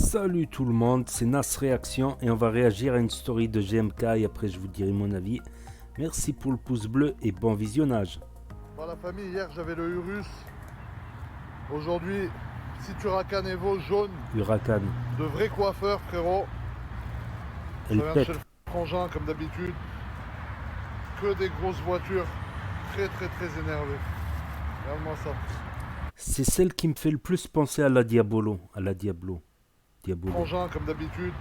Salut tout le monde, c'est Nas Réaction et on va réagir à une story de GMK et après je vous dirai mon avis. Merci pour le pouce bleu et bon visionnage. Bon, la famille, hier j'avais le Urus. Aujourd'hui, petit Huracan Evo jaune. Huracan. De vrai coiffeur, frérot. Elle Ça vient de pète. chez le frangin comme d'habitude. Que des grosses voitures. Très énervé. Regarde-moi ça. C'est celle qui me fait le plus penser à la Diabolo. Diabolo. Frangin comme d'habitude.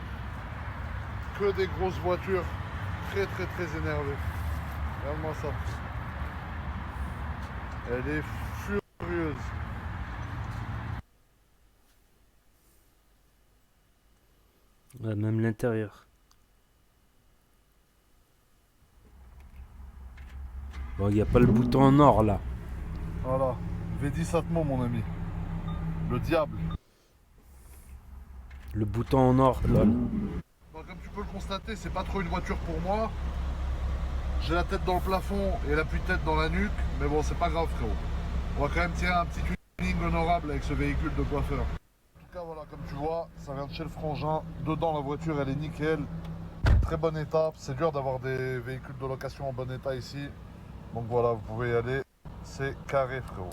Que des grosses voitures. Très énervé. Regarde-moi ça. Elle est furieuse. Ouais, même l'intérieur. Bon, il n'y a pas le bouton en or là. Voilà. V10 Atmo, mon ami. Le diable. Le bouton en or, lol. Bon, comme tu peux le constater, c'est pas trop une voiture pour moi. J'ai la tête dans le plafond et l'appui-tête dans la nuque, mais bon, c'est pas grave, frérot. On va quand même tirer un petit tuning honorable avec ce véhicule de coiffeur. En tout cas, voilà, comme tu vois, ça vient de chez le frangin. Dedans, la voiture, elle est nickel. Très bon état. C'est dur d'avoir des véhicules de location en bon état ici. Donc voilà, vous pouvez y aller. C'est carré, frérot.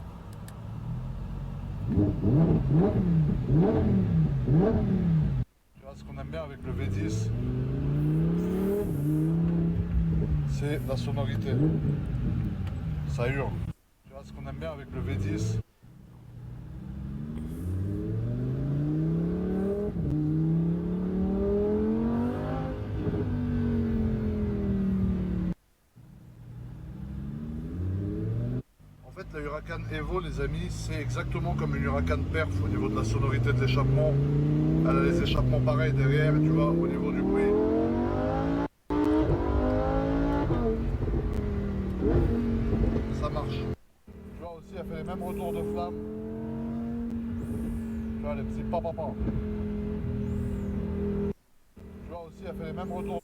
Tu vois, ce qu'on aime bien avec le V10, c'est la sonorité. Ça hurle. Tu vois, ce qu'on aime bien avec le V10, en fait, la Huracan Evo, les amis, c'est exactement comme une Huracan Perf au niveau de la sonorité de l'échappement. Elle a les échappements pareils derrière, tu vois, au niveau du bruit. Ça marche. Tu vois aussi, elle fait les mêmes retours de flamme. Tu vois, les petits papa. Tu vois aussi, elle fait les mêmes retours.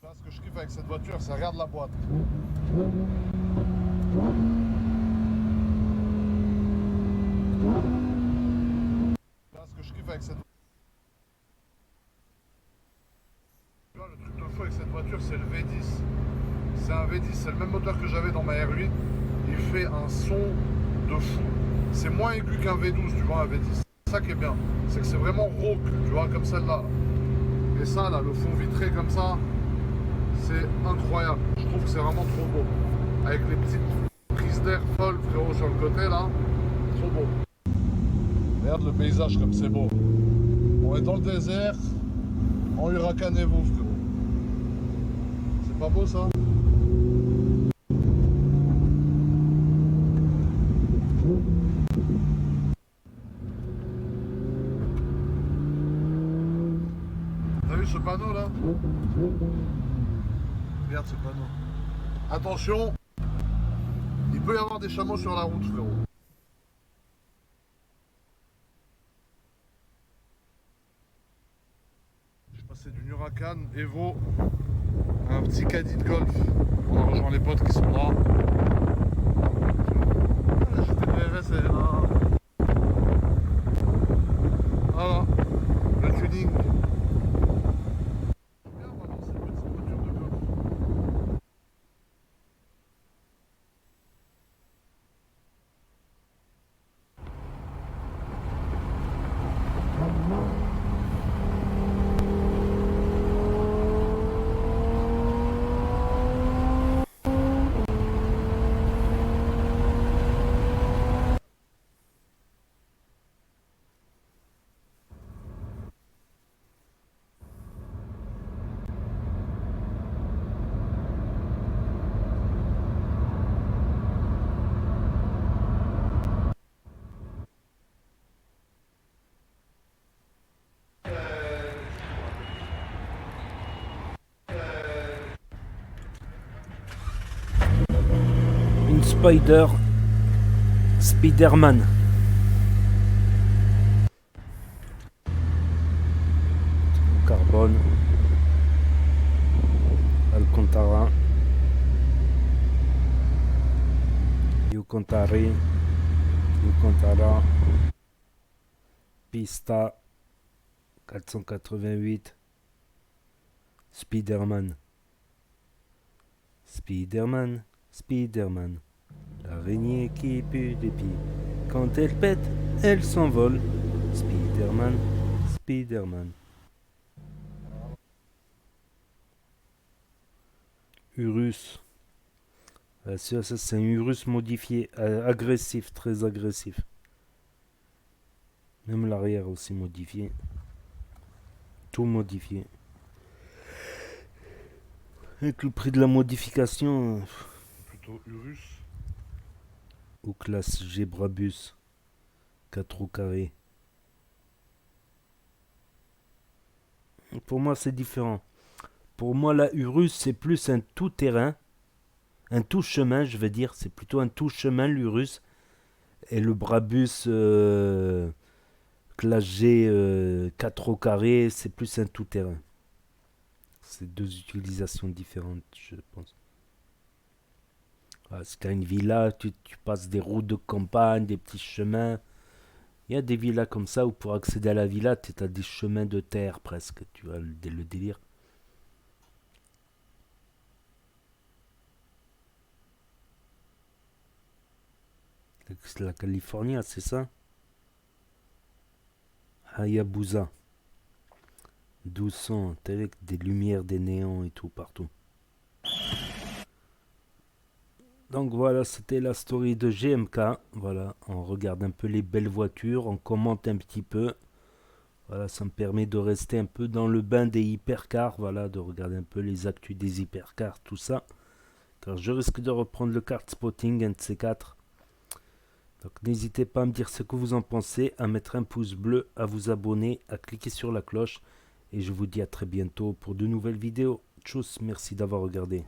Là, ce que je kiffe avec cette voiture, c'est regarde la boîte. Là, ce que je kiffe avec cette voiture, le truc de fou avec cette voiture, c'est le V10. C'est un V10, c'est le même moteur que j'avais dans ma R8. Il fait un son de fou. C'est moins aigu qu'un V12, tu vois, un V10. C'est ça qui est bien. C'est que c'est vraiment rauque, tu vois, comme celle-là. Et ça, là, le fond vitré comme ça, c'est incroyable. Je trouve que c'est vraiment trop beau. Avec les petites prises d'air folles, frérot, sur le côté, là. Trop beau. Regarde le paysage comme c'est beau. On est dans le désert, en Huracan Evo, frérot. C'est pas beau, ça? T'as vu ce panneau, là? Regarde ce panneau. Attention, il peut y avoir des chameaux sur la route, frérot. Je suis passé d'une Huracan Evo à un petit caddie de golf. On a rejoint les potes qui sont là. La GT3 RS, elle est là. Voilà, le tuning. Bien, maintenant, cette petite voiture de golf. une Spiderman. Carbone. Alcantara. Yucontari. Yucontara. Pista 488. Spiderman. Spiderman, Spiderman. L'araignée qui pue des pieds. Quand elle pète, elle s'envole. Spiderman, Spiderman. Urus. Ça c'est un Urus modifié, agressif, très agressif. Même l'arrière aussi modifié. Tout modifié. Avec le prix de la modification. Plutôt Urus. Ou classe G Brabus. 4 roues carrées. Pour moi c'est différent. Pour moi la Urus c'est plus un tout-terrain. Un tout-chemin je veux dire. C'est plutôt un tout-chemin l'Urus. Et le Brabus classe G 4 au carré c'est plus un tout-terrain. C'est deux utilisations différentes, je pense. Si tu as une villa, tu passes des routes de campagne, des petits chemins. Il y a des villas comme ça où pour accéder à la villa, tu as des chemins de terre presque. Tu vois le délire. C'est la Californie, c'est ça? Hayabusa. 1200, avec des lumières, des néons et tout partout. Donc voilà, c'était la story de GMK. Voilà, on regarde un peu les belles voitures, on commente un petit peu. Voilà, ça me permet de rester un peu dans le bain des hypercars. Voilà, de regarder un peu les actus des hypercars, tout ça. Car je risque de reprendre le kart spotting, un de ces quatre. Donc n'hésitez pas à me dire ce que vous en pensez, à mettre un pouce bleu, à vous abonner, à cliquer sur la cloche. Et je vous dis à très bientôt pour de nouvelles vidéos. Tchuss, merci d'avoir regardé.